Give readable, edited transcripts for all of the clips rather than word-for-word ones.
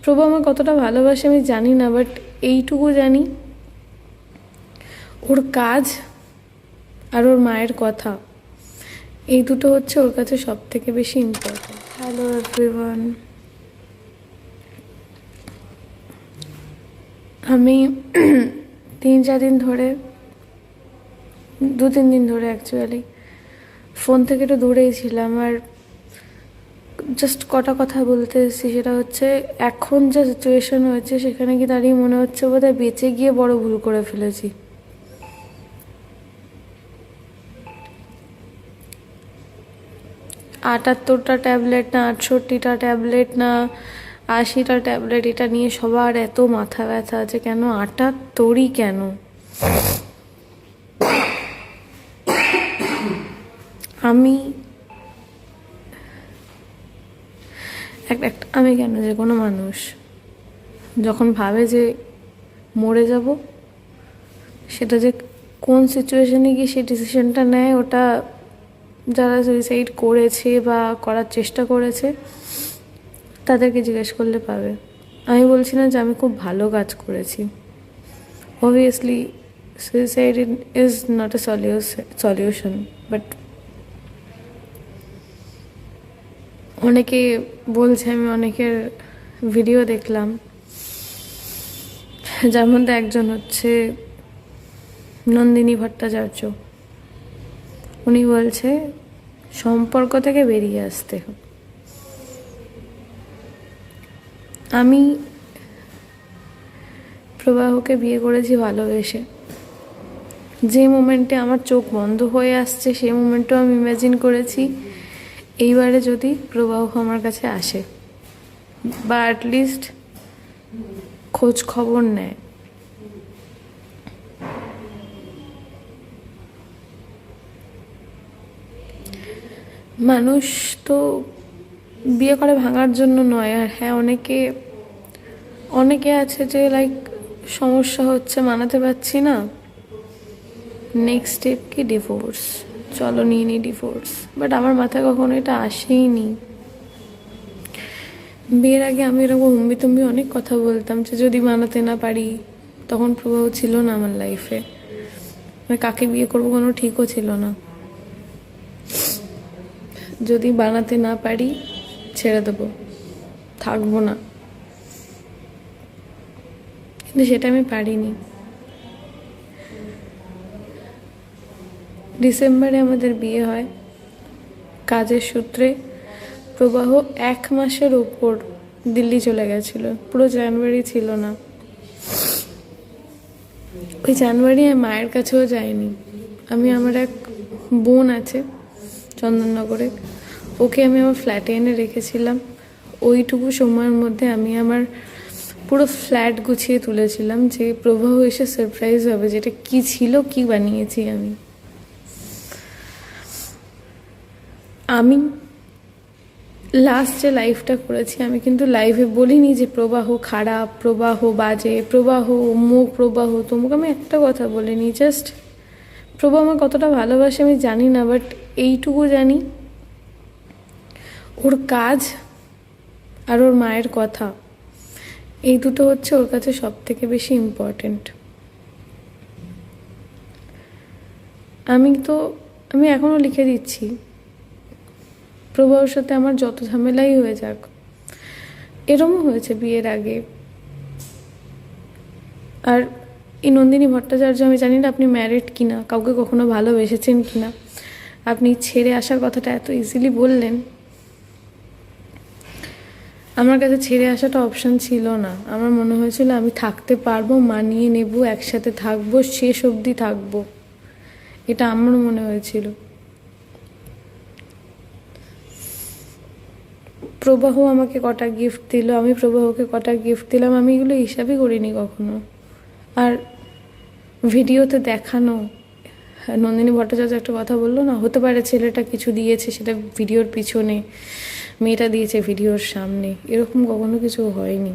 প্রভু আমার কতটা ভালোবাসে আমি জানি না, বাট এইটুকু জানি ওর কাজ আর ওর মায়ের কথা, এই দুটো হচ্ছে ওর কাছে সব থেকে বেশি ইম্পর্টেন্ট। হ্যালো এভরিওয়ান, আমি 3-4 দিন ধরে, 2-3 দিন ধরে অ্যাকচুয়ালি ফোন থেকে একটু দূরেই ছিলাম। আর জাস্ট কটা কথা বলতে এসেছি, সেটা হচ্ছে এখন যা সিচুয়েশন হয়েছে সেখানে কি দাঁড়িয়ে মনে হচ্ছে বোধহয় বেঁচে গিয়ে বড় ভুল করে ফেলেছি। 78টা ট্যাবলেট না 68টা ট্যাবলেট না 80টা ট্যাবলেট, এটা নিয়ে সবার এত মাথা ব্যথা আছে। কেন 78ই কেন? আমি কেন, যে কোনো মানুষ যখন ভাবে যে মরে যাব, সেটা যে কোন সিচুয়েশনে গিয়ে সেই ডিসিশনটা নেয়, ওটা যারা সুইসাইড করেছে বা করার চেষ্টা করেছে তাদেরকে জিজ্ঞেস করলে পাবে। আমি বলছি না যে আমি খুব ভালো কাজ করেছি। Obviously suicide is not a solution, but অনেকে বলছে, আমি অনেকের ভিডিও দেখলাম, যার মধ্যে একজন হচ্ছে নন্দিনী ভট্টাচার্য। উনি বলছে সম্পর্ক থেকে বেরিয়ে আসতে। আমি প্রবাহকে বিয়ে করেছি ভালোবেসে। যে মোমেন্টে আমার চোখ বন্ধ হয়ে আসছে সেই মোমেন্টেও আমি ইমাজিন করেছি এইবারে যদি প্রবাহ আমার কাছে আসে বা অ্যাটলিস্ট খোঁজ খবর নেয়। মানুষ তো বিয়ে করে ভাঙার জন্য নয়। আর হ্যাঁ, অনেকে আছে যে লাইক সমস্যা হচ্ছে, মানাতে পারছি না, নেক্সট স্টেপ কি ডিভোর্স, চলো নিয়ে নিই ডিভোর্স। বাট আমার মাথায় কখনো এটা আসেইনি। বিয়ের আগে আমি এরকম হুম্বিতুম্বি অনেক কথা বলতাম যে যদি মানাতে না পারি, তখন প্রবাহ ছিল না আমার লাইফে, আমি কাকে বিয়ে করবো কোনো ঠিকও ছিল না। যদি বানাতে না পারি ছেড়ে দেবো, থাকবো না। কিন্তু সেটা আমি পারিনি। ডিসেম্বরে আমাদের বিয়ে হয়। কাজের সূত্রে প্রবাহ 1 মাসের ওপর দিল্লি চলে গেছিল, পুরো জানুয়ারি ছিল না। ওই জানুয়ারি আমি মায়ের কাছেও যাইনি। আমার এক বোন আছে চন্দননগরে, ওকে আমি আমার ফ্ল্যাটে এনে রেখেছিলাম। ওইটুকু সময়ের মধ্যে আমি আমার পুরো ফ্ল্যাট গুছিয়ে তুলেছিলাম যে প্রবাহ এসে সারপ্রাইজ হবে যেটা কি ছিল, কি বানিয়েছি আমি লাস্ট যে লাইফটা করেছি, আমি কিন্তু লাইভে বলিনি যে প্রবাহ খারাপ, প্রবাহ বাজে, প্রবাহ অমুক, প্রবাহ তমুক। আমি একটা কথা বলিনি, জাস্ট প্রবাহ আমার কতটা ভালোবাসে আমি জানি না, বাট এইটুকু জানি ওর কাজ আর ওর মায়ের কথা, এই দুটো হচ্ছে ওর কাছে সব থেকে বেশি ইম্পর্টেন্ট। আমি এখনও লিখে দিচ্ছি, প্রবাহর সাথে আমার যত ঝামেলাই হয়ে যাক। এরমও হয়েছে বিয়ের আগে। আর এই নন্দিনী ভট্টাচার্য, আমি জানি না আপনি ম্যারিড কিনা, কাউকে কখনো ভালোবেসেছেন কিনা, আপনি ছেড়ে আসার কথাটা এত ইজিলি বললেন। আমার কাছে ছেড়ে আসাটা অপশান ছিল না। আমার মনে হয়েছিল আমি থাকতে পারবো, মানিয়ে নেব, একসাথে থাকবো, শেষ অবধি থাকবো, এটা আমার মনে হয়েছিল। প্রবাহ আমাকে কটা গিফট দিল, আমি প্রবাহকে কটা গিফট দিলাম, আমি এগুলো হিসাবই করিনি কখনো। আর ভিডিওতে দেখানো, নন্দিনী ভট্টাচার্য একটা কথা বললো না, হতে পারে ছেলেটা কিছু দিয়েছে, সেটা ভিডিওর পিছনে, মেয়েটা দিয়েছে ভিডিওর সামনে, এরকম কখনো কিছু হয়নি।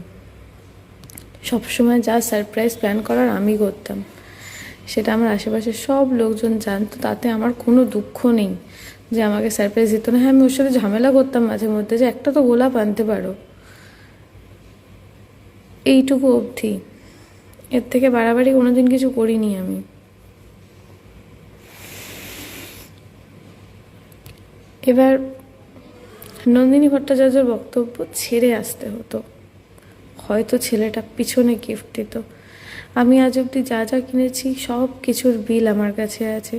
সবসময় যা সারপ্রাইজ প্ল্যান করার আমি করতাম, সেটা আমার আশেপাশের সব লোকজন জানতো, তাতে আমার কোনো দুঃখ নেই যে আমাকে সারপ্রাইজ দিত না। হ্যাঁ, আমি ওর সাথে ঝামেলা করতাম মাঝে মধ্যে যে একটা তো গোলাপ আনতে পারো, এইটুকু অবধি, এর থেকে বাড়াবাড়ি কোনোদিন কিছু করিনি আমি। এবার নন্দিনী ভট্টাচার্যের বক্তব্য ছেড়ে আসতে হতো, হয়তো ছেলেটা পিছনে গিফট দিত। আমি আজ অবধি যা যা কিনেছি সব কিছুর বিল আমার কাছে আছে,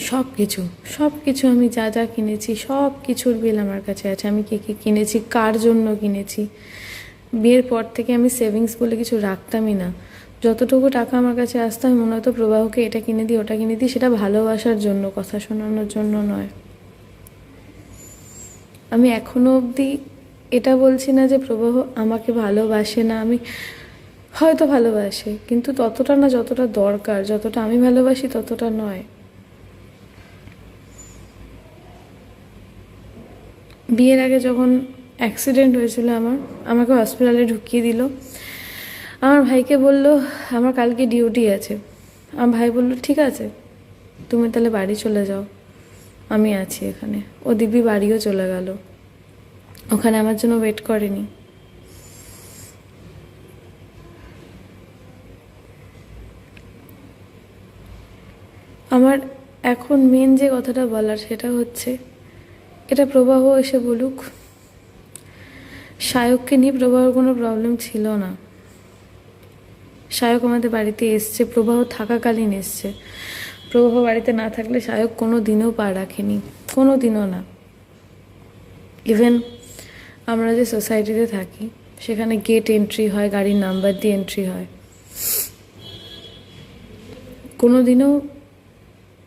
সব কিছু আমি যা যা কিনেছি সব কিছুর বিল আমার কাছে আছে। আমি কী কী কিনেছি, কার জন্য কিনেছি। বিয়ের পর থেকে আমি সেভিংস বলে কিছু রাখতামই না। যতটুকু টাকা আমার কাছে আসতো আমি মনে হতো প্রবাহকে এটা কিনে দিই ওটা কিনে দিই, সেটা ভালোবাসার জন্য, কথা শোনানোর জন্য নয়। আমি এখনো অবধি এটা বলছি না যে প্রবাহ আমাকে ভালোবাসে না, আমি হয়তো ভালোবাসে, কিন্তু ততটা না যতটা দরকার, যতটা আমি ভালোবাসি ততটা নয়। বিয়ের আগে যখন অ্যাক্সিডেন্ট হয়েছিল আমাকে হসপিটালে ঢুকিয়ে দিল। আমার ভাইকে বলল আমার কালকে ডিউটি আছে। আমার ভাই বলল ঠিক আছে, তুমি তাহলে বাড়ি চলে যাও, আমি আছি এখানে। ও দিব্যি বাড়িও চলে গেল, ওখানে আমার জন্য ওয়েট করেনি। আমার এখন মেন যে কথাটা বলার সেটা হচ্ছে, এটা প্রবাহ এসে বলুক, সায়ককে নিয়ে প্রবাহর কোনো প্রবলেম ছিল না। সায়ক আমাদের বাড়িতে এসছে, প্রবাহ থাকাকালীন এসছে। প্রবাহ বাড়িতে না থাকলে সায়ক কোনো দিনও পা রাখেনি, কোনো দিনও না। ইভেন আমরা যে সোসাইটিতে থাকি সেখানে গেট এন্ট্রি হয়, গাড়ির নাম্বার দিয়ে এন্ট্রি হয়, কোনো দিনও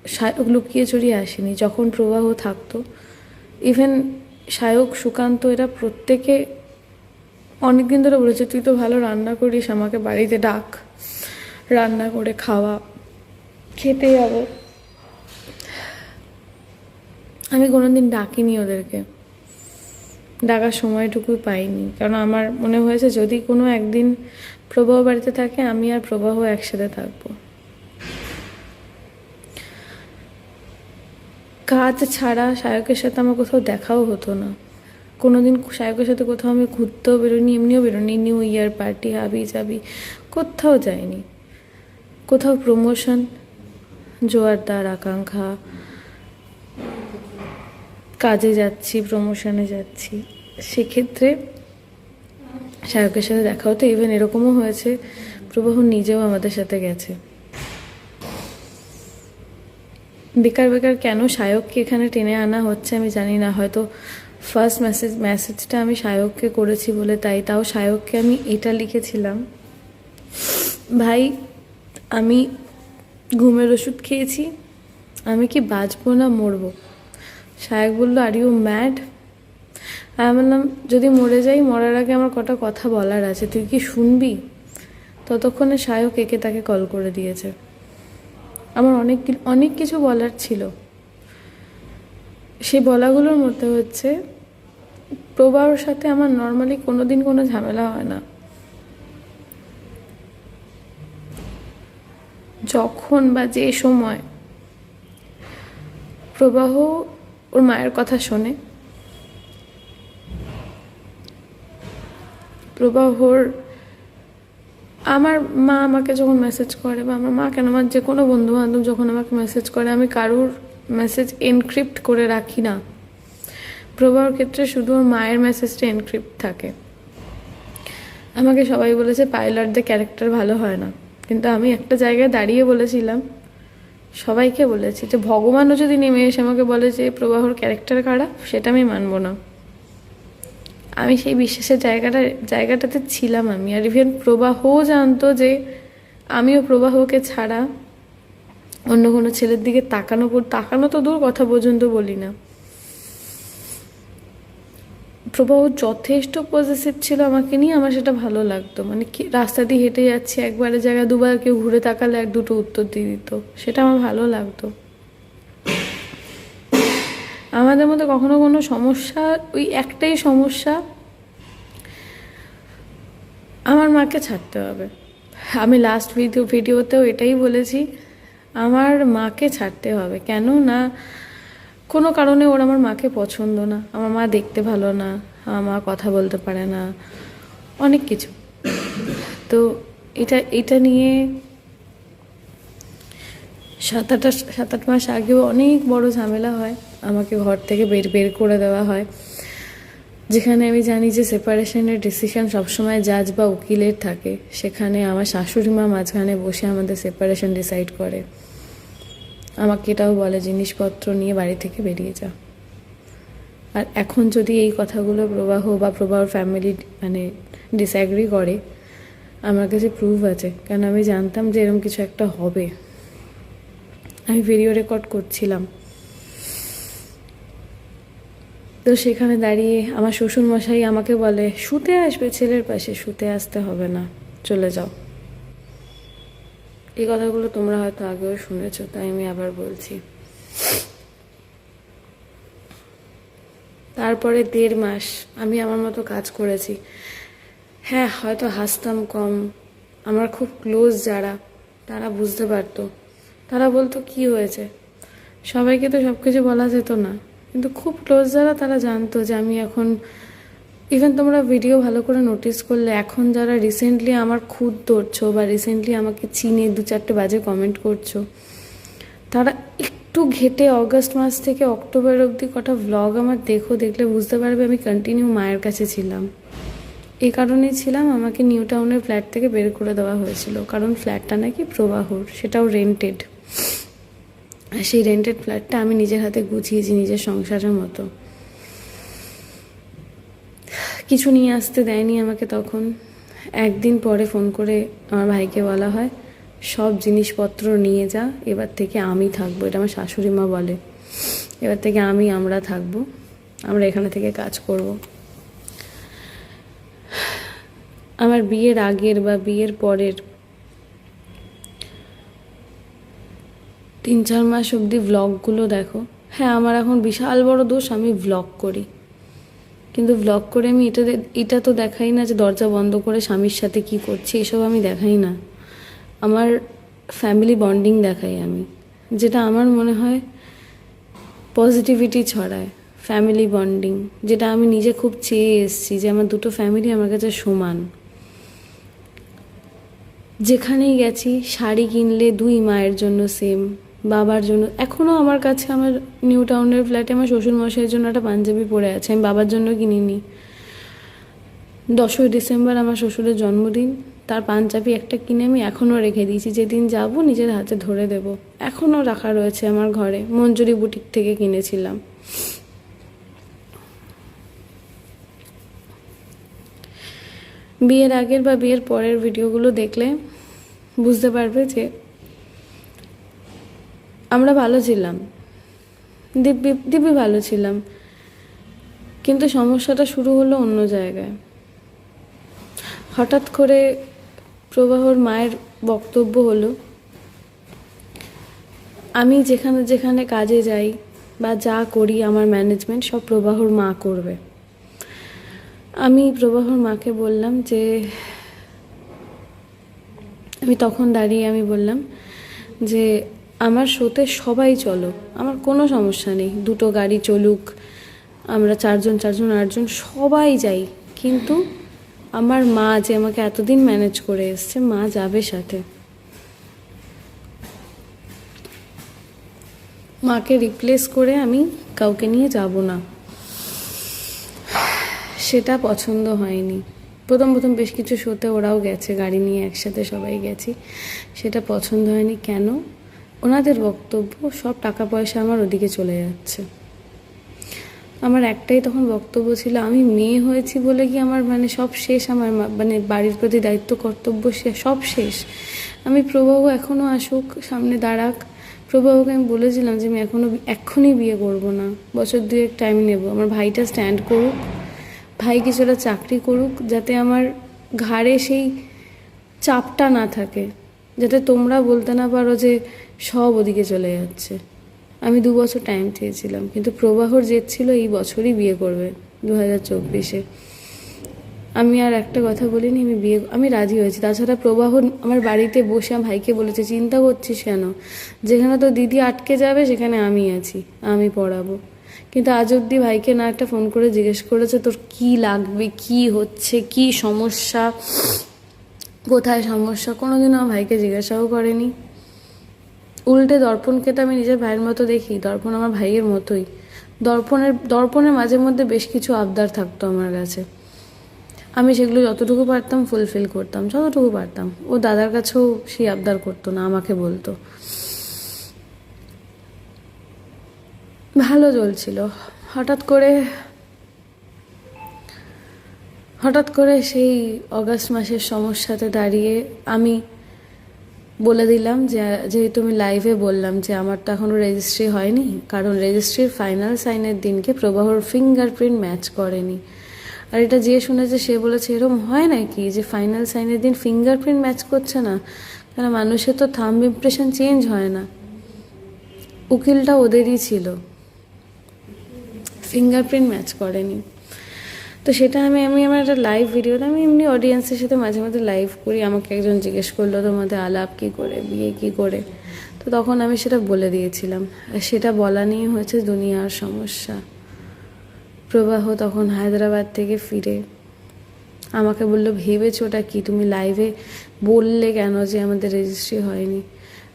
সায়ক লুকিয়ে চড়িয়ে আসেনি যখন প্রবাহ থাকতো। ইভেন সায়ক, সুকান্ত এরা প্রত্যেকে অনেকদিন ধরে বলেছে তুই তো ভালো রান্না করিস, আমাকে বাড়িতে ডাক, রান্না করে খাওয়া, খেতে যাবো। আমি কোনোদিন ডাকিনি ওদেরকে, ডাকার সময়টুকুই পাইনি, কারণ আমার মনে হয়েছে যদি কোনো একদিন প্রবাহ বাড়িতে থাকে আমি আর প্রবাহ একসাথে থাকবো। কাজ ছাড়া সায়কের সাথে আমার কোথাও দেখাও হতো না, কোনোদিন সায়কের সাথে কোথাও আমি ঘুরতেও বেরোনি, এমনিও বেরোনি। নিউ ইয়ার পার্টি, হাবি যাবি, কোথাও যাইনি। কোথাও প্রমোশন, জোয়ারদার আকাঙ্ক্ষা, কাজে যাচ্ছি, প্রমোশনে যাচ্ছি, সেক্ষেত্রে সায়কের সাথে দেখা হতো। ইভেন এরকমও হয়েছে প্রবাহ নিজেও আমাদের সাথে গেছে। বেকার বেকার কেন সায়ককে এখানে টেনে আনা হচ্ছে আমি জানি না, হয়তো ফার্স্ট মেসেজটা আমি সায়ককে করেছি বলে তাই। তাও সায়ককে আমি এটা লিখেছিলাম, ভাই আমি ঘুমের ওষুধ খেয়েছি, আমি কি বাঁচবো না মরবো? সায়ক বললো আর ইউ ম্যাড? আমি বললাম যদি মরে যাই, মরার আগে আমার কটা কথা বলার আছে, তুই কি শুনবি? ততক্ষণে সায়ক একে তাকে কল করে দিয়েছে। আমার অনেক কিছু বলার ছিল। সেই বলাগুলোর মধ্যে হচ্ছে প্রবাহর সাথে আমার নর্মালি কোনোদিন কোনো ঝামেলা হয় না। যখন বা যে সময় প্রবাহ ওর মায়ের কথা শোনে, প্রবাহর আমার মা আমাকে যখন মেসেজ করে, বা আমার মা কেন, আমার যে কোনো বন্ধুবান্ধব যখন আমাকে মেসেজ করে, আমি কারোর মেসেজ এনক্রিপ্ট করে রাখি না। প্রবাহর ক্ষেত্রে শুধু ওর মায়ের মেসেজটা এনক্রিপ্ট থাকে। আমাকে সবাই বলেছে পাইলটদের ক্যারেক্টার ভালো হয় না, কিন্তু আমি একটা জায়গায় দাঁড়িয়ে বলেছিলাম, সবাইকে বলেছি যে ভগবানও যদি নেমে এসে আমাকে বলে যে প্রবাহর ক্যারেক্টার খারাপ, সেটা আমি মানব না। আমি সেই বিশ্বাসের জায়গাটাতে ছিলাম আমি। আর ইভেন প্রবাহও জানতো যে আমিও প্রবাহকে ছাড়া অন্য কোনো ছেলের দিকে তাকানো তো দূর, কথা পর্যন্ত বলি না। প্রবাহ যথেষ্ট পজিটিভ ছিল আমাকে নিয়ে, আমার সেটা ভালো লাগতো। মানে কি রাস্তা দিয়ে হেঁটে যাচ্ছি, একবারের জায়গায় দুবার কেউ ঘুরে তাকালে এক দুটো উত্তর দিয়ে দিত, সেটা আমার ভালো লাগতো। আমাদের মধ্যে কখনো কোনো সমস্যা, ওই একটাই সমস্যা, আমার মাকে ছাড়তে হবে। আমি লাস্ট ভিডিওতেও এটাই বলেছি, আমার মাকে ছাড়তে হবে। কেন না, কোনো কারণে ওর আমার মাকে পছন্দ না। আমার মা দেখতে ভালো না, আমার মা কথা বলতে পারে না, অনেক কিছু। তো এটা নিয়ে 7-8 মাস আগেও অনেক বড় ঝামেলা হয়, আমাকে ঘর থেকে বের করে দেওয়া হয়, যেখানে আমি জানি যে সেপারেশনের ডিসিশন সবসময় জাজ বা উকিলের থাকে। সেখানে আমার শাশুড়ি মা মাঝখানে বসে আমাদের সেপারেশন ডিসাইড করে। আমাকে এটাও বলে জিনিসপত্র নিয়ে বাড়ি থেকে বেরিয়ে যা। আর এখন যদি এই কথাগুলো প্রবাহর ফ্যামিলি ডিসঅ্যাগ্রি করে, আমার কাছে প্রুফ আছে, কারণ আমি জানতাম যে এরকম কিছু একটা হবে। আমি ভিডিও রেকর্ড করছিলাম। তো সেখানে দাঁড়িয়ে আমার শ্বশুরমশাই আমাকে বলে, শুতে আসবে ছেলের পাশে, শুতে আসতে হবে না, চলে যাও। এই কথাগুলো তোমরা হয়তো আগেও শুনেছো, তাই আমি আবার বলছি। তারপরে 1.5 মাস আমি আমার মতো কাজ করেছি। হ্যাঁ, হয়তো হাসতাম কম। আমার খুব ক্লোজ যারা, তারা বুঝতে পারতো, তারা বলতো কি হয়েছে। সবাইকে তো সব কিছু বলা যেত না, কিন্তু খুব ক্লোজ যারা, তারা জানতো যে আমি এখন, ইভেন তোমরা ভিডিও ভালো করে নোটিস করলে, এখন যারা রিসেন্টলি আমার খুদ ধরছো বা রিসেন্টলি আমাকে চিনে 2-4টে বাজে কমেন্ট করছো, তারা একটু ঘেটে অগস্ট মাস থেকে অক্টোবর অবধি কটা ভ্লগ আমার দেখলে বুঝতে পারবে আমি কন্টিনিউ মায়ের কাছে ছিলাম। এই কারণেই ছিলাম, আমাকে নিউ টাউনের ফ্ল্যাট থেকে বের করে দেওয়া হয়েছিল, কারণ ফ্ল্যাটটা নাকি প্রবাহর, সেটাও রেন্টেড। সেই রেন্টেড ফ্ল্যাটটা আমি নিজের হাতে গুছিয়েছি নিজের সংসারের মতো। কিছু নিয়ে আসতে দেয়নি আমাকে তখন। একদিন পরে ফোন করে আমার ভাইকে বলা হয়, সব জিনিসপত্র নিয়ে যা, এবার থেকে আমি থাকবো। এটা আমার শাশুড়ি মা বলে, এবার থেকে আমরা থাকবো, আমরা এখানে থেকে কাজ করব। আমার বিয়ের আগের বা বিয়ের পরের 3-4 মাস অবধি ভ্লগগুলো দেখো। হ্যাঁ, আমার এখন বিশাল বড় দোষ, আমি ভ্লগ করি, কিন্তু ভ্লগ করে আমি এটা তো দেখাই না যে দরজা বন্ধ করে স্বামীর সাথে কি করছি, এসব আমি দেখাই না। আমার ফ্যামিলি বন্ডিং দেখাই আমি, যেটা আমার মনে হয় পজিটিভিটি ছড়ায়। ফ্যামিলি বন্ডিং, যেটা আমি নিজে খুব চেয়ে এসেছি, যে আমার দুটো ফ্যামিলি আমার কাছে সমান। যেখানেই গেছি শাড়ি কিনলে 2 মায়ের জন্য সেম, বাবার জন্য। এখনও আমার কাছে আমার নিউ টাউনের ফ্ল্যাটে আমার শ্বশুরমশাইয়ের জন্য একটা পাঞ্জাবি পরে আছে, আমি বাবার জন্য কিনিনি। 10ই ডিসেম্বর আমার শ্বশুরের জন্মদিন, তার পাঞ্জাবি একটা কিনে আমি এখনও রেখে দিয়েছি, যেদিন যাব নিজের হাতে ধরে দেব। এখনও রাখা রয়েছে আমার ঘরে, মঞ্জুরি বুটিক থেকে কিনেছিলাম। বিয়ের আগের বা বিয়ের পরের ভিডিওগুলো দেখলে বুঝতে পারবে যে আমরা ভালো ছিলাম, দিব্যি ভালো ছিলাম, কিন্তু সমস্যাটা শুরু হলো অন্য জায়গায়। হঠাৎ করে প্রবাহর মায়ের বক্তব্য হলো, আমি যেখানে যেখানে কাজে যাই বা যা করি, আমার ম্যানেজমেন্ট সব প্রবাহর মা করবে। আমি প্রবাহর মাকে বললাম যে, আমি তখন দাঁড়িয়ে আমি বললাম যে আমার শোতে সবাই চলো, আমার কোনো সমস্যা নেই, 2টো গাড়ি চলুক, আমরা 4জন 8জন সবাই যাই, কিন্তু আমার মা যে আমাকে এতদিন ম্যানেজ করে এসছে, মা যাবে সাথে। মাকে রিপ্লেস করে আমি কাউকে নিয়ে যাব না। সেটা পছন্দ হয়নি। প্রথম বেশ কিছু শোতে ওরাও গেছে, গাড়ি নিয়ে একসাথে সবাই গেছি, সেটা পছন্দ হয়নি। কেন? ওনাদের বক্তব্য সব টাকা পয়সা আমার ওদিকে চলে যাচ্ছে। আমার একটাই তখন বক্তব্য ছিল, আমি মেয়ে হয়েছি বলে কি আমার সব শেষ? আমার বাড়ির প্রতি দায়িত্ব কর্তব্য সব শেষ? আমি প্রবাহ এখনও আসুক, সামনে দাঁড়াক। প্রবাহকে আমি বলেছিলাম যে আমি এখনই বিয়ে করব না, বছর 2 টাইম নেব। আমার ভাইটা স্ট্যান্ড করুক, ভাই কিছুটা চাকরি করুক, যাতে আমার ঘাড়ে সেই চাপটা না থাকে, যাতে তোমরা বলতে না পারো যে সব ওদিকে চলে যাচ্ছে। আমি 2 বছর টাইম চেয়েছিলাম, কিন্তু প্রবাহর জেদ ছিল এই বছরই বিয়ে করবে, 2024-এ। আমি আর একটা কথা বলিনি, আমি রাজি হয়েছি। তাছাড়া প্রবাহ আমার বাড়িতে বসে আমার ভাইকে বলেছে, চিন্তা করছিস কেন? যেখানে তো দিদি আটকে যাবে সেখানে আমি আছি, আমি পড়াবো। কিন্তু আজ অব্দি ভাইকে না একটা ফোন করে জিজ্ঞেস করেছে তোর কি লাগবে, কি হচ্ছে, কি সমস্যা, কোথায় সমস্যা, কোনোদিনও আমার ভাইকে জিজ্ঞাসাও করেনি। উল্টে দর্পণকে তো আমি নিজের ভাইয়ের মতো দেখি, দর্পণ আমার ভাইয়ের মতোই। দর্পণের মাঝে মধ্যে বেশ কিছু আবদার থাকতো আমার কাছে, আমি সেগুলো যতটুকু পারতাম ফুলফিল করতাম, যতটুকু পারতাম। ও দাদার কাছেও সেই আবদার করতো না, আমাকে বলতো। ভালো চলছিল। হঠাৎ করে সেই অগাস্ট মাসের সমস্যাতে দাঁড়িয়ে আমি বলে দিলাম যে, যেহেতু আমি লাইভে বললাম যে আমার তো এখনও রেজিস্ট্রি হয়নি, কারণ রেজিস্ট্রির ফাইনাল সাইনের দিনকে প্রবাহর ফিঙ্গারপ্রিন্ট ম্যাচ করেনি। আর এটা যে শুনেছে সে বলেছে এরকম হয় নাকি যে ফাইনাল সাইনের দিন ফিঙ্গারপ্রিন্ট ম্যাচ করছে না, কেন মানুষের তো থাম্ব ইমপ্রেশন চেঞ্জ হয় না। উকিলটা ওদেরই ছিল, ফিঙ্গারপ্রিন্ট ম্যাচ করেনি। তো সেটা আমি আমার একটা লাইভ ভিডিওতে, আমি এমনি অডিয়েন্সের সাথে মাঝে মাঝে লাইভ করি, আমাকে একজন জিজ্ঞেস করলো তোমাদের আলাপ কী করে, বিয়ে কী করে, তো তখন আমি সেটা বলে দিয়েছিলাম। সেটা বলা নিয়ে হয়েছে দুনিয়ার সমস্যা। প্রবাহ তখন হায়দ্রাবাদ থেকে ফিরে আমাকে বললো ভেবেছো ওটা কি, তুমি লাইভে বললে কেন যে আমাদের রেজিস্ট্রি হয়নি।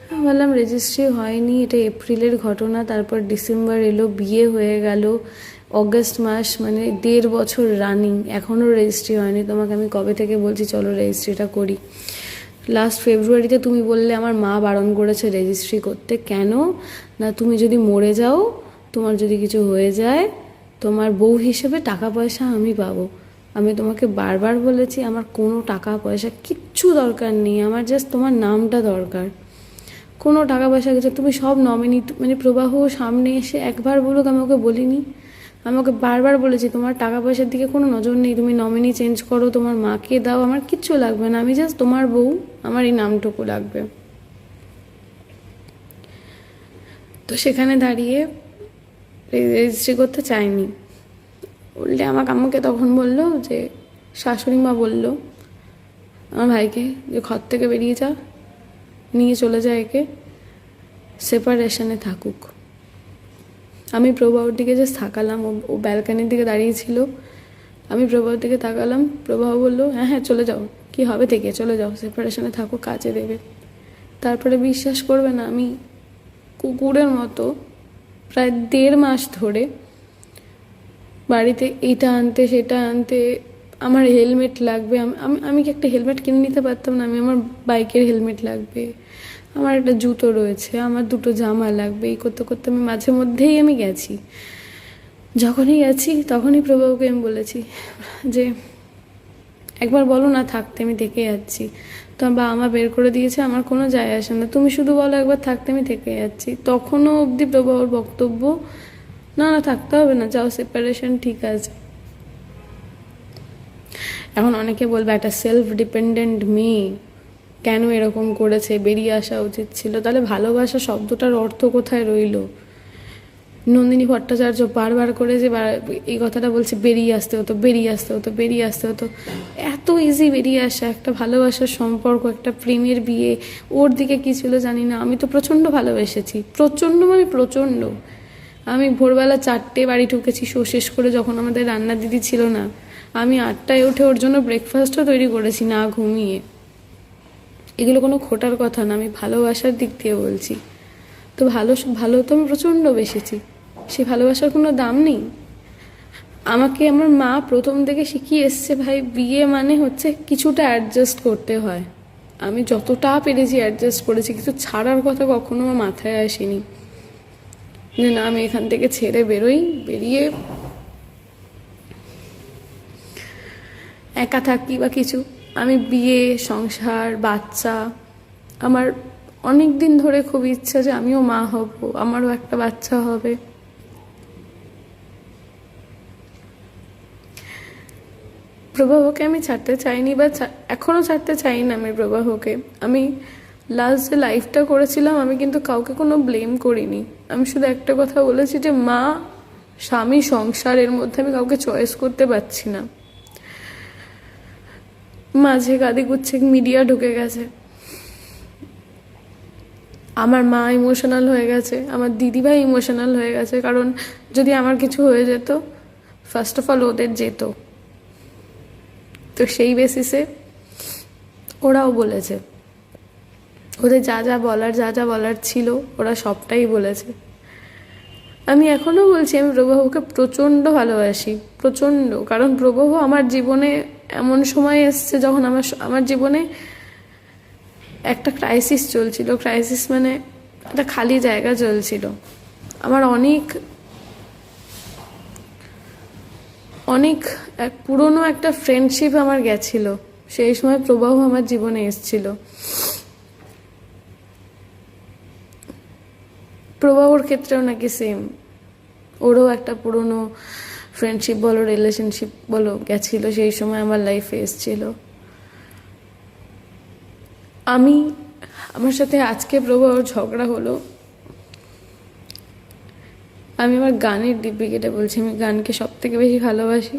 আমি বললাম রেজিস্ট্রি হয়নি, এটা এপ্রিলের ঘটনা, তারপর ডিসেম্বর এলো, বিয়ে হয়ে গেল, অগস্ট মাস, মানে 1.5 বছর রানিং, এখনও রেজিস্ট্রি হয়নি। তোমাকে আমি কবে থেকে বলছি চলো রেজিস্ট্রিটা করি। লাস্ট ফেব্রুয়ারিতে তুমি বললে আমার মা বারণ করেছে রেজিস্ট্রি করতে। কেন না, তুমি যদি মরে যাও, তোমার যদি কিছু হয়ে যায়, তোমার বউ হিসেবে টাকা পয়সা আমি পাবো। আমি তোমাকে বারবার বলেছি আমার কোনো টাকা পয়সা কিচ্ছু দরকার নেই, আমার জাস্ট তোমার নামটা দরকার, কোনো টাকা পয়সা কিছু। তুমি সব নমিনি, মানে প্রবাহ সামনে এসে একবার বলুক, আমি ওকে বলিনি। আমি ওকে বারবার বলেছি তোমার টাকা পয়সার দিকে কোনো নজর নেই, তুমি নমিনি চেঞ্জ করো, তোমার মাকে দাও, আমার কিচ্ছু লাগবে না, আমি জাস্ট তোমার বউ, আমার এই নামটুকু লাগবে। তো সেখানে দাঁড়িয়ে রেজিস্ট্রি করতে চাইনি। উল্টে আমাকে তখন বললো যে, শাশুড়ি মা বললো আমার ভাইকে যে ঘর থেকে বেরিয়ে যা, নিয়ে চলে যায় একে, সেপারেশনে থাকুক। আমি প্রবাহর দিকে জাস্ট তাকালাম, ও ব্যালকানির দিকে দাঁড়িয়েছিল, আমি প্রবাহর দিকে তাকালাম। প্রবাহ বললো হ্যাঁ হ্যাঁ চলে যাও, কি হবে থেকে চলে যাও, সেপারেশনে থাকো, কাজে দেবে। তারপরে বিশ্বাস করবে না, আমি কুকুরের মতো প্রায় 1.5 মাস ধরে বাড়িতে এটা আনতে সেটা আনতে, আমার হেলমেট লাগবে, আমি কি একটা হেলমেট কিনে নিতে পারতাম না? আমার বাইকের হেলমেট লাগবে, আমার একটা জুতো রয়েছে, আমার 2টো জামা লাগবে, এই করতে করতে আমি মাঝে মধ্যেই আমি গেছি। যখনই গেছি তখনই প্রবাহকে আমি বলেছি যে একবার বলো না থাকতে, আমি থেকে যাচ্ছি। তো বাবা মা বের করে দিয়েছে, আমার কোনো যায় আসে না, তুমি শুধু বলো একবার থাকতে, আমি থেকে যাচ্ছি। তখনও অবধি প্রবাহর বক্তব্য না না থাকতে হবে না, যাও সেপারেশন ঠিক আছে। এখন অনেকে বলবে একটা সেলফ ডিপেন্ডেন্ট মেয়ে কেন এরকম করেছে, বেরিয়ে আসা উচিত ছিল। তাহলে ভালোবাসা শব্দটার অর্থ কোথায় রইল? নন্দিনী ভট্টাচার্য বারবার করে যে এই কথাটা বলছে, বেরিয়ে আসতে হতো, বেরিয়ে আসতে হতো, বেরিয়ে আসতে হতো। এত ইজি বেরিয়ে আসা একটা ভালোবাসার সম্পর্ক, একটা প্রেমের বিয়ে, ওর দিকে কী ছিল জানি না, আমি তো প্রচণ্ড ভালোবেসেছি, প্রচণ্ড মানে প্রচণ্ড। আমি ভোরবেলা 4টে বাড়ি ঢুকেছি শো শেষ করে, যখন আমাদের রান্নার দিদি ছিল না। আমি 8টায় উঠে ওর জন্য ব্রেকফাস্টও তৈরি করেছি না ঘুমিয়ে। এগুলো কোনো খোটার কথা না, আমি ভালোবাসার দিক দিয়ে বলছি। তো ভালো তো আমি প্রচণ্ড বেসেছি, সে ভালোবাসার কোনো দাম নেই। আমাকে আমার মা প্রথম থেকে শিখিয়ে এসছে ভাই, বিয়ে মানে হচ্ছে কিছুটা অ্যাডজাস্ট করতে হয়। আমি যতটা পেরেছি অ্যাডজাস্ট করেছি, কিছু ছাড়ার কথা কখনো আমার মাথায় আসেনি যে না আমি এখান থেকে ছেড়ে বেরোই, বেরিয়ে একা থাকি বা কিছু। আমি বিয়ে, সংসার, বাচ্চা, আমার অনেক দিন ধরে খুব ইচ্ছা যে আমিও মা হব, আমারও একটা বাচ্চা হবে। প্রবাহকে আমি ছাড়তে চাইনি, বা এখনও ছাড়তে চাই না আমি প্রবাহকে। আমি লাস্ট যে লাইফটা করেছিলাম, আমি কিন্তু কাউকে কোনো ব্লেম করিনি। আমি শুধু একটা কথা বলেছি যে মা, স্বামী, সংসারের মধ্যে আমি কাউকে চয়েস করতে পারছি না। মাঝে গাদি গুচ্ছে মিডিয়া ঢুকে গেছে, আমার মা ইমোশনাল হয়ে গেছে, আমার দিদিভাই ইমোশনাল হয়ে গেছে, কারণ যদি আমার কিছু হয়ে যেত, ফার্স্ট অফ অল ওদের যেত। তো সেই বেসিসে ওরাও বলেছে, ওদের যা যা বলার ছিল ওরা সবটাই বলেছে। আমি এখনও বলছি, আমি প্রবাহকে প্রচণ্ড ভালোবাসি, প্রচণ্ড। কারণ প্রবাহ আমার জীবনে এমন সময় এসছে যখন আমার জীবনে একটা ক্রাইসিস চলছিল। ক্রাইসিস মানে একটা খালি জায়গা চলছিল। আমার অনেক পুরনো একটা ফ্রেন্ডশিপ আমার গেছিল, সেই সময় প্রবাহ আমার জীবনে এসছিল। প্রবাহর ক্ষেত্রেও নাকি সেম, ওরও একটা পুরনো ফ্রেন্ডশিপ বলো, রিলেশনশিপ বলো, গেছিলো, সেই সময় আমার লাইফে এসছিল। আমার সাথে আজকে প্রবাহর ঝগড়া হলো। আমি আমার গানের দিব্যি কেটে বলছি, আমি গানকে সব থেকে বেশি ভালোবাসি।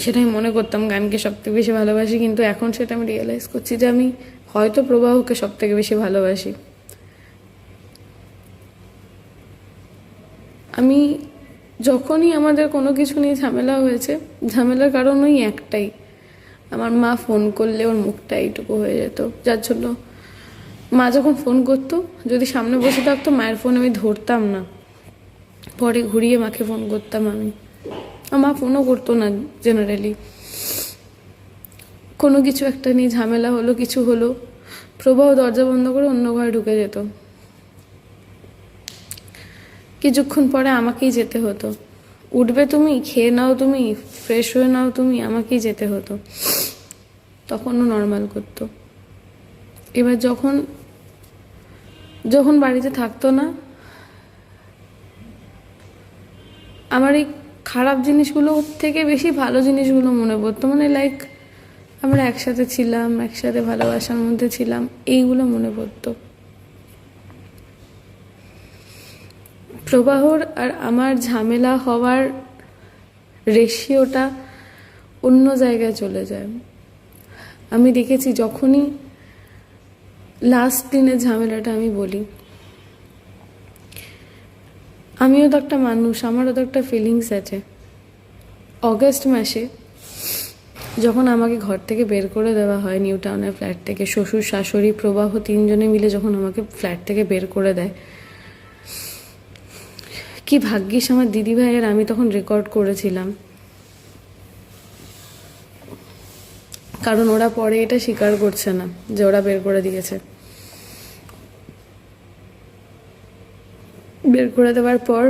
সেটাই মনে করতাম, গানকে সব থেকে বেশি ভালোবাসি, কিন্তু এখন সেটা আমি রিয়েলাইজ করছি যে আমি হয়তো প্রবাহকে সব থেকে বেশি ভালোবাসি। আমি যখনই আমাদের কোনো কিছু নিয়ে ঝামেলা হয়েছে, ঝামেলার কারণ ওই একটাই, আমার মা ফোন করলে ওর মুখটা এইটুকু হয়ে যেত, যার জন্য মা যখন ফোন করতো, যদি সামনে বসে থাকতো, মায়ের ফোন আমি ধরতাম না, পরে ঘুরিয়ে মাকে ফোন করতাম আমি। মা ফোনও করতো না জেনারেলি। কোনো কিছু একটা নিয়ে ঝামেলা হলো, কিছু হলো, প্রবাহ দরজা বন্ধ করে অন্য ঘরে ঢুকে যেত। কিছুক্ষণ পরে আমাকেই যেতে হতো, উঠবে তুমি, খেয়ে নাও তুমি, ফ্রেশ হয়ে নাও তুমি, আমাকেই যেতে হতো। তখনও নর্মাল করতো। এবার যখন বাড়িতে থাকতো না, আমার এই খারাপ জিনিসগুলো থেকে বেশি ভালো জিনিসগুলো মনে পড়তো। মানে লাইক আমরা একসাথে ছিলাম, একসাথে ভালোবাসার মধ্যে ছিলাম, এইগুলো মনে পড়তো। প্রবাহর আর আমার ঝামেলা হওয়ার রেশিওটা অন্য জায়গায় চলে যায়। আমি দেখেছি, যখনই লাস্ট দিনের ঝামেলাটা আমি বলি, আমিও তো একটা মানুষ, আমারও তো একটা ফিলিংস আছে। অগস্ট মাসে যখন আমাকে ঘর থেকে বের করে দেওয়া হয়, নিউ টাউনের ফ্ল্যাট থেকে, শ্বশুর শাশুড়ি প্রবাহ তিনজনে মিলে যখন আমাকে ফ্ল্যাট থেকে বের করে দেয়, কি ভাগ্যিস আমার দিদিভাইয়ের আমি তখন রেকর্ড করেছিলাম, কারণ ওরা পরে এটা স্বীকার করছে না যে ওরা বের করে দিয়েছে। বের করে দেওয়ার পর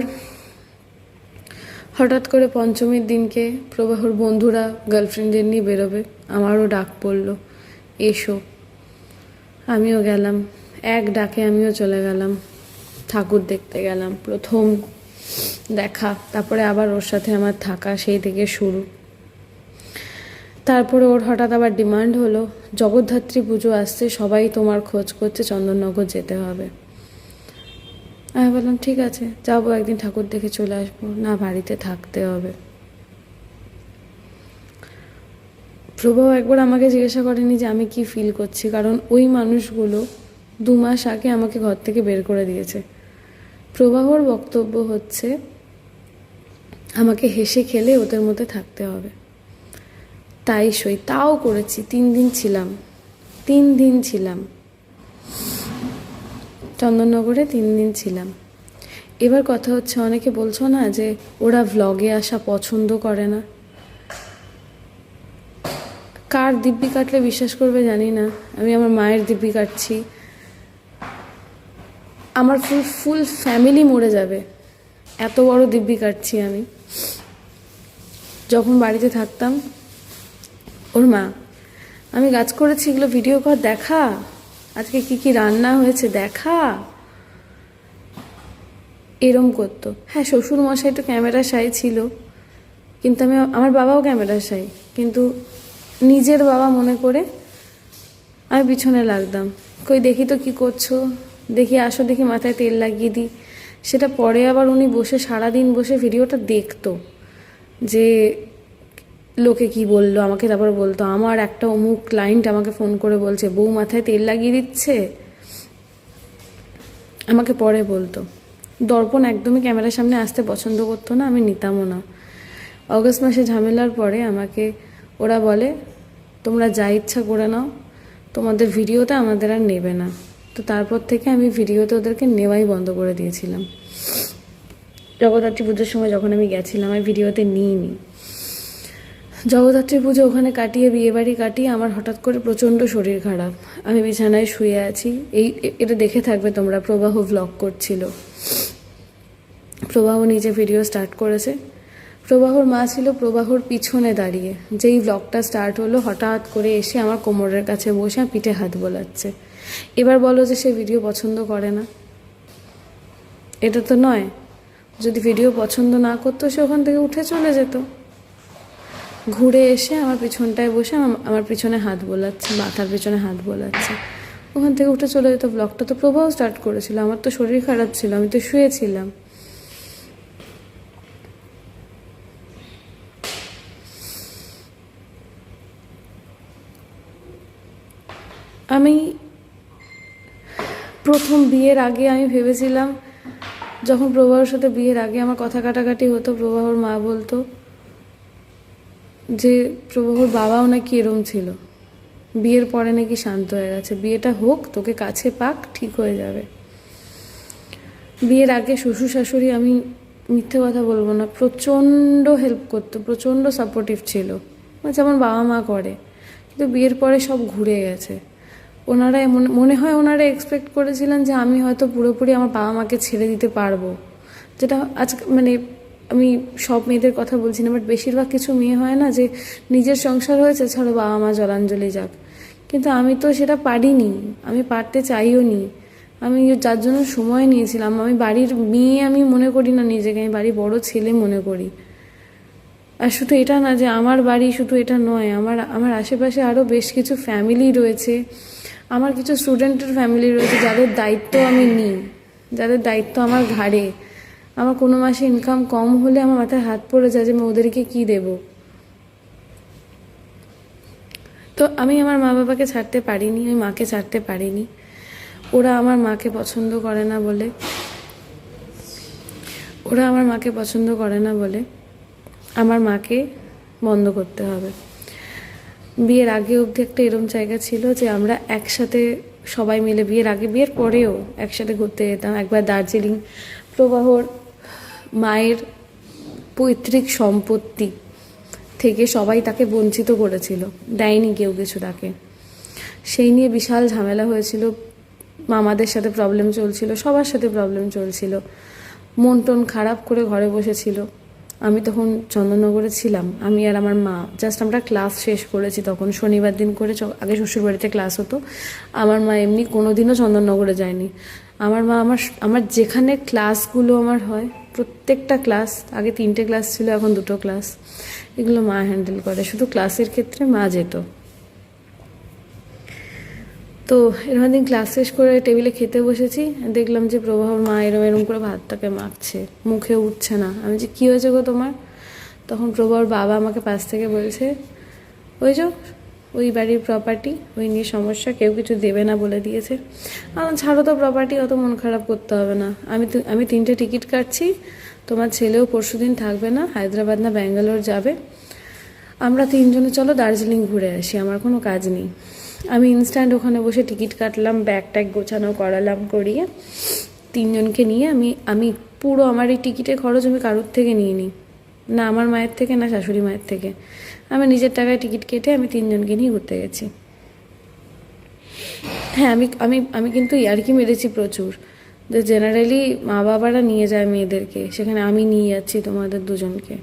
হঠাৎ করে পঞ্চমীর দিনকে প্রবাহর বন্ধুরা গার্লফ্রেন্ডদের নিয়ে বেরোবে, আমারও ডাক পড়লো, এসো। আমিও গেলাম, এক ডাকে আমিও চলে গেলাম, ঠাকুর দেখতে গেলাম, প্রথম দেখা। তারপরে আবার ওর সাথে আমার থাকা, সেই থেকে শুরু। তারপরে ওর হঠাৎ আবার ডিমান্ড হলো, জগদ্ধাত্রী পুজো আসছে, সবাই তোমার খোঁজ করছে, চন্দননগর যেতে হবে। আমি বললাম ঠিক আছে, যাবো, একদিন ঠাকুর দেখে চলে আসবো, না বাড়িতে থাকতে হবে। প্রবাহ একবার আমাকে জিজ্ঞাসা করেনি যে আমি কি ফিল করছি, কারণ ওই মানুষগুলো 2 মাস আগে আমাকে ঘর থেকে বের করে দিয়েছে। প্রবাহর বক্তব্য হচ্ছে আমাকে হেসে খেলে ওদের মধ্যে থাকতে হবে, তাই সই, তাও করেছি। 3 দিন ছিলাম চন্দননগরে, 3 দিন ছিলাম। এবার কথা হচ্ছে, অনেকে বলছো না যে ওরা ভ্লগে আসা পছন্দ করে না। কার দিব্যি কাটলে বিশ্বাস করবে জানি না, আমি আমার মায়ের দিব্যি কাটছি, আমার ফুল ফ্যামিলি মরে যাবে, এত বড় দিব্যি কাটছি আমি। যখন বাড়িতে থাকতাম, ওর মা, আমি গাছ করেছি, এগুলো ভিডিও কর, দেখা, আজকে কি কি রান্না হয়েছে দেখা, এরম করতো। হ্যাঁ, শ্বশুর মশাই তো ক্যামেরা শাই ছিল, কিন্তু আমার বাবাও ক্যামেরা শাই, কিন্তু নিজের বাবা মনে করে আমি পিছনে লাগতাম, কই দেখি তো কি করছো, দেখি আসো, দেখি মাথায় তেল লাগিয়ে দিই। সেটা পরে আবার উনি বসে সারাদিন বসে ভিডিওটা দেখতো, যে লোকে কি বললো আমাকে। তারপর বলতো, আমার একটা অমুক ক্লায়েন্ট আমাকে ফোন করে বলছে, বউ মাথায় তেল লাগিয়ে দিচ্ছে, আমাকে পরে বলতো। দর্পণ একদমই ক্যামেরার সামনে আসতে পছন্দ করতো না, আমি নিতামও না। অগস্ট মাসে ঝামেলার পরে আমাকে ওরা বলে, তোমরা যা ইচ্ছা করে নাও, তোমাদের ভিডিওতে আমাদের আর নেবে না। তো তারপর থেকে আমি ভিডিওতে ওদেরকে নেওয়াই বন্ধ করে দিয়েছিলাম। জগদ্ধাত্রী পুজোর সময় যখন আমি গেছিলাম, আমি ভিডিওতে নিইনি। জগদ্ধাত্রী পুজো ওখানে কাটিয়ে, বিয়েবাড়ি কাটিয়ে আমার হঠাৎ করে প্রচণ্ড শরীর খারাপ। আমি বিছানায় শুয়ে আছি, এটা দেখে থাকবে তোমরা, প্রবাহ ভ্লগ করছিল। প্রবাহ নিজে ভিডিও স্টার্ট করেছে। প্রবাহর মা ছিল প্রবাহর পিছনে দাঁড়িয়ে। যেই ভ্লগটা স্টার্ট হলো, হঠাৎ করে এসে আমার কোমরের কাছে বসে পিঠে হাত বোলাচ্ছে। এবার বলো যে সে ভিডিও পছন্দ করে না? এটা তো নয়। যদি ভিডিও পছন্দ না করতো, সে ওখান থেকে উঠে চলে যেত। ঘুরে এসে আমার পিছনটায় বসে আমার পিছনে হাত বোলাচ্ছে, মাথার পিছনে হাত বোলাচ্ছে। ওখান থেকে উঠে চলে যেত। ব্লগটা তো প্রবাহ স্টার্ট করেছিল, আমার তো শরীর খারাপ ছিল, আমি তো শুয়েছিলাম। আমি প্রথম বিয়ের আগে আমি ভেবেছিলাম, যখন প্রবাহর সাথে বিয়ের আগে আমার কথা কাটাকাটি হতো, প্রবাহর মা বলতো যে প্রবাহর বাবাও নাকি এরম ছিল, বিয়ের পরে নাকি শান্ত হয়ে গেছে, বিয়েটা হোক, তোকে কাছে পাক, ঠিক হয়ে যাবে। বিয়ের আগে শ্বশুর শাশুড়ি, আমি মিথ্যে কথা বলবো না, প্রচণ্ড হেল্প করতো, প্রচণ্ড সাপোর্টিভ ছিল, যেমন বাবা মা করে। কিন্তু বিয়ের পরে সব ঘুরে গেছে। ওনারা মনে হয় ওনারা এক্সপেক্ট করেছিলেন যে আমি হয়তো পুরোপুরি আমার বাবা মাকে ছেড়ে দিতে পারবো, যেটা আজকে মানে আমি সব মেয়েদের কথা বলছি না, বাট বেশিরভাগ কিছু মেয়ে হয় না যে নিজের সংসার হয়েছে, ছাড়ো বাবা মা জলাঞ্জলি যাক। কিন্তু আমি তো সেটা পারিনি, আমি পারতে চাইও নি। আমি যার জন্য সময় নিয়েছিলাম, আমি বাড়ির মেয়ে আমি মনে করি না নিজেকে, আমি বাড়ির বড় ছেলে মনে করি। আর শুধু এটা না যে আমার বাড়ি, শুধু এটা নয়, আমার আশেপাশে আরও বেশ কিছু ফ্যামিলি রয়েছে, আমার কিছু স্টুডেন্টের ফ্যামিলি রয়েছে, যাদের দায়িত্ব আমি নিই, যাদের দায়িত্ব আমার ঘাড়ে। আমার কোনো মাসে ইনকাম কম হলে আমার মাথায় হাত পড়ে যায় যে আমি ওদেরকে কী দেব। তো আমি আমার মা বাবাকে ছাড়তে পারিনি, আমি মাকে ছাড়তে পারিনি। ওরা আমার মাকে পছন্দ করে না বলে আমার মাকে বন্ধ করতে হবে। বিয়ের আগে অবধি একটা এরম জায়গা ছিল যে আমরা একসাথে সবাই মিলে, বিয়ের আগে বিয়ের পরেও একসাথে ঘুরতে যেতাম। একবার দার্জিলিং, প্রবাহর মায়ের পৈতৃক সম্পত্তি থেকে সবাই তাকে বঞ্চিত করেছিল, দেয়নি কেউ কিছু তাকে। সেই নিয়ে বিশাল ঝামেলা হয়েছিল, মামাদের সাথে প্রবলেম চলছিল, সবার সাথে প্রবলেম চলছিল। মন টন খারাপ করে ঘরে বসেছিল। আমি তখন চন্দননগরে ছিলাম, আমি আর আমার মা, জাস্ট আমরা ক্লাস শেষ করেছি তখন, শনিবার দিন করে, আগে শ্বশুরবাড়িতে ক্লাস হতো। আমার মা এমনি কোনো দিনও চন্দননগরে যায়নি। আমার মা আমার যেখানে ক্লাসগুলো আমার হয়, প্রত্যেকটা ক্লাস, আগে 3টে ক্লাস ছিল, এখন 2টো ক্লাস, এগুলো মা হ্যান্ডেল করে। শুধু ক্লাসের ক্ষেত্রে মা যেত। তো এরকম দিন ক্লাস শেষ করে টেবিলে খেতে বসেছি, দেখলাম যে প্রবাহর মা এরম করে ভাতটাকে মাখছে, মুখে উঠছে না। আমি যে কী হয়েছে গো তোমার? তখন প্রবাহর বাবা আমাকে পাশ থেকে বলছে, ওই বাড়ির প্রপার্টি, ওই নিয়ে সমস্যা, কেউ কিছু দেবে না বলে দিয়েছে। আমার ছাড়ো তো প্রপার্টি, অত মন খারাপ করতে হবে না। আমি 3টে টিকিট কাটছি, তোমার ছেলেও পরশুদিন থাকবে না, হায়দ্রাবাদ না ব্যাঙ্গালোর যাবে, আমরা 3জনে চলো দার্জিলিং ঘুরে আসি, আমার কোনো কাজ নেই। আমি ইনস্ট্যান্ট ওখানে বসে টিকিট কাটলাম, ব্যাগ ট্যাগ গোছানো করালাম, করিয়ে 3জনকে নিয়ে আমি পুরো আমার এই টিকিটের খরচ আমি কারোর থেকে নিয়ে নিই না, আমার মায়ের থেকে না শাশুড়ি মায়ের থেকে, আমি নিজের টাকায় টিকিট কেটে আমি 3জনকে নিয়ে ঘুরতে গেছি। হ্যাঁ, আমি কিন্তু ইয়ার্কি মেরেছি প্রচুর, যে জেনারেলি মা বাবারা নিয়ে যায় মেয়েদেরকে, সেখানে আমি নিয়ে যাচ্ছি তোমাদের 2জনকে।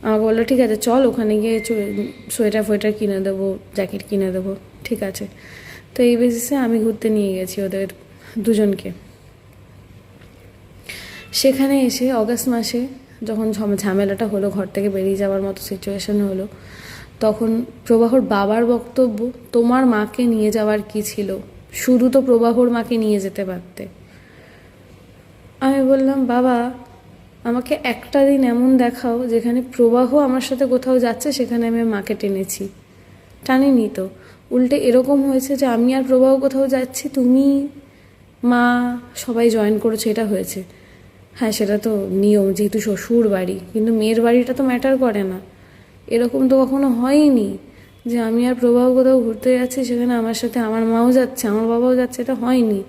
আমাকে বললো ঠিক আছে চল, ওখানে গিয়ে সোয়েটার ফোয়েটার কিনে দেবো, জ্যাকেট কিনে দেবো, ঠিক আছে। তো এই বেসিসে আমি ঘুরতে নিয়ে গেছি ওদের 2জনকে। সেখানে এসে অগাস্ট মাসে যখন ঝামেলাটা হলো, ঘর থেকে বেরিয়ে যাওয়ার মতো সিচুয়েশন হলো, তখন প্রবাহর বাবার বক্তব্য, তোমার মাকে নিয়ে যাওয়ার কি ছিল, শুধু তো প্রবাহর মাকে নিয়ে যেতে পারতে। আমি বললাম, বাবা আমাকে একটা দিন এমন দেখাও যেখানে প্রবাহ আমার সাথে কোথাও যাচ্ছে, সেখানে আমি মাকে টেনেছি। টানিনি তো, উল্টে এরকম হয়েছে যে আমি আর প্রবাহ কোথাও যাচ্ছি, তুমি মা সবাই জয়েন করেছে, এটা হয়েছে। হ্যাঁ, সেটা তো নিয়ম, যেহেতু শ্বশুর বাড়ি, কিন্তু মেয়ের বাড়িটা তো ম্যাটার করে না। এরকম তো কখনো হয়নি যে আমি আর প্রবাহ কোথাও ঘুরতে যাচ্ছি, সেখানে আমার সাথে আমার মাও যাচ্ছে, আমার বাবাও যাচ্ছে, এটা হয়নি।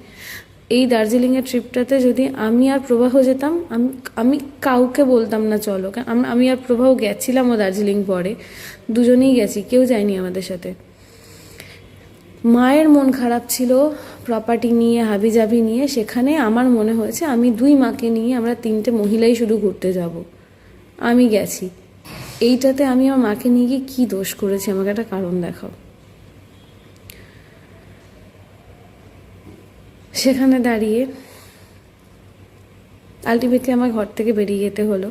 এই দার্জিলিংয়ের ট্রিপটাতে যদি আমি আর প্রবাহ যেতাম, আমি আমি কাউকে বলতাম না চলো, কারণ আমি আর প্রবাহ গেছিলামও দার্জিলিং পরে, দুজনেই গেছি, কেউ যায়নি আমাদের সাথে। মায়ের মন খারাপ ছিল প্রপার্টি নিয়ে, হাবিজাবি নিয়ে, সেখানে আমার মনে হয়েছে আমি দুই মাকে নিয়ে আমরা তিনটে মহিলাই শুধু ঘুরতে যাব, আমি গেছি। এইটাতে আমি আমার মাকে নিয়ে গিয়ে কী দোষ করেছি, আমাকে একটা কারণ দেখাও। সেখানে দাঁড়িয়ে আলটিমেটলি আমার ঘর থেকে বেরিয়ে যেতে হলো।